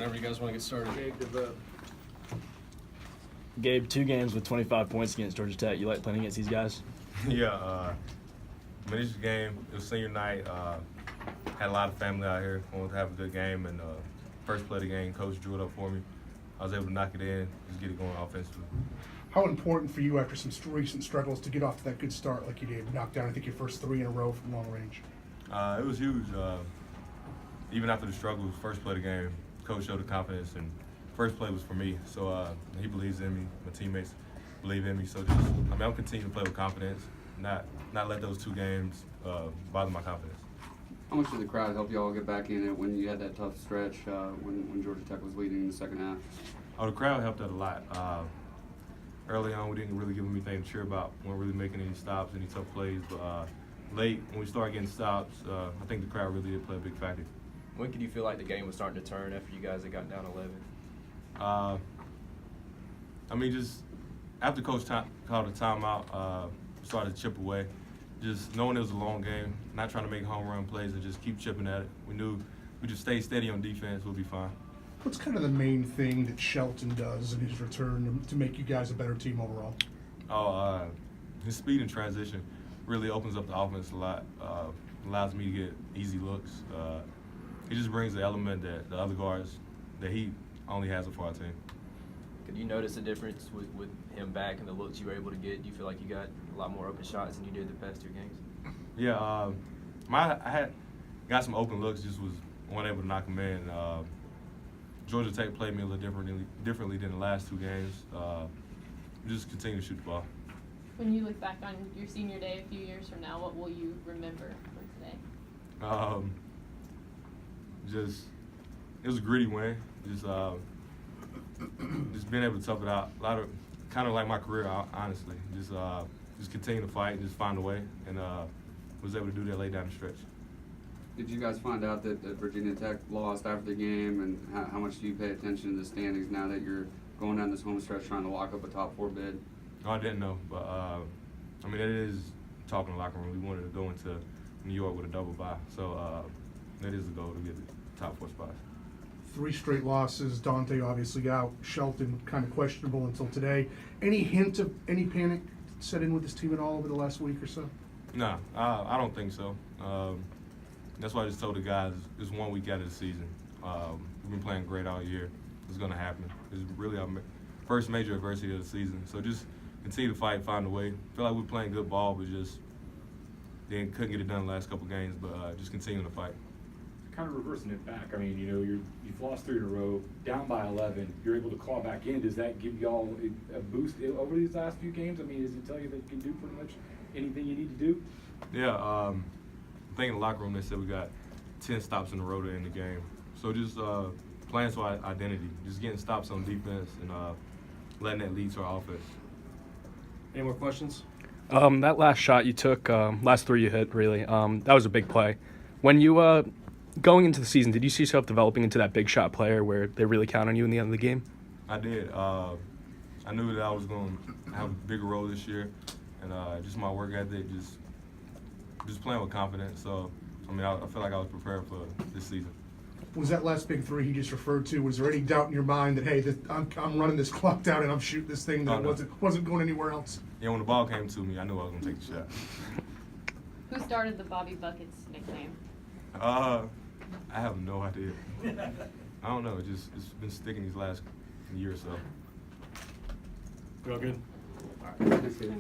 Whenever you guys want to get started. Gabe, DeVoe. Gabe, 2 games with 25 points against Georgia Tech. You like playing against these guys? Yeah, this game, it was senior night. Had a lot of family out here. Wanted to have a good game, and first play of the game, coach drew it up for me. I was able to knock it in, just get it going offensively. How important for you after some recent struggles to get off to that good start like you did? Knock down, I think, your first 3 in a row from long range. It was huge. Even after the struggles, first play of the game, coach showed the confidence, and first play was for me. So he believes in me. My teammates believe in me. So I'm continuing to play with confidence, not let those 2 games bother my confidence. How much did the crowd help you all get back in it when you had that tough stretch when Georgia Tech was leading in the second half? Oh, the crowd helped out a lot. Early on, we didn't really give them anything to cheer about. We weren't really making any stops, any tough plays. But late, when we started getting stops, I think the crowd really did play a big factor. When could you feel like the game was starting to turn after you guys had gotten down 11? Just after Coach called a timeout, started to chip away. Just knowing it was a long game, not trying to make home run plays and just keep chipping at it. We knew we just stay steady on defense, we'll be fine. What's kind of the main thing that Shelton does in his return to make you guys a better team overall? His speed and transition really opens up the offense a lot. Allows me to get easy looks. He just brings the element that the other guards that he only has for our team. Could you notice a difference with him back and the looks you were able to get? Do you feel like you got a lot more open shots than you did the past 2 games? Yeah, I had got some open looks, just wasn't able to knock them in. Georgia Tech played me a little differently than the last 2 games. We just continue to shoot the ball. When you look back on your senior day a few years from now, what will you remember from today? It was a gritty win. Just being able to tough it out. A lot of kind of like my career, honestly. Just continue to fight and just find a way, and was able to do that late down the stretch. Did you guys find out that Virginia Tech lost after the game, and how much do you pay attention to the standings now that you're going down this home stretch trying to lock up a top 4 bid? No, I didn't know, but it is talking in the locker room. We wanted to go into New York with a double bye, so that is the goal to get the top 4 spots. 3 straight losses. Dante obviously out. Shelton kind of questionable until today. Any hint of any panic set in with this team at all over the last week or so? No, I don't think so. That's why I just told the guys it's 1 week out of the season. We've been playing great all year. It's going to happen. It's really our first major adversity of the season. So just continue to fight, find a way. Feel like we're playing good ball, but just couldn't get it done the last couple games. But just continuing to fight. Kind of reversing it back. You've lost 3 in a row, down by 11. You're able to claw back in. Does that give y'all a boost over these last few games? Does it tell you that you can do pretty much anything you need to do? Yeah, I think in the locker room they said we got 10 stops in a row to end the game. So just playing to our identity, just getting stops on defense and letting that lead to our offense. Any more questions? That last shot you took, last 3 you hit, really, that was a big play. When you going into the season, did you see yourself developing into that big shot player where they really count on you in the end of the game? I did. I knew that I was going to have a bigger role this year, and just my work ethic, just playing with confidence. So, I feel like I was prepared for this season. Was that last big 3 he just referred to, was there any doubt in your mind that, hey, I'm running this clock down and I'm shooting this thing that wasn't going anywhere else? Yeah, when the ball came to me, I knew I was going to take the shot. Who started the Bobby Buckets nickname? I have no idea. I don't know. It's been sticking these last year or so. We all good? Thanks, Gabe.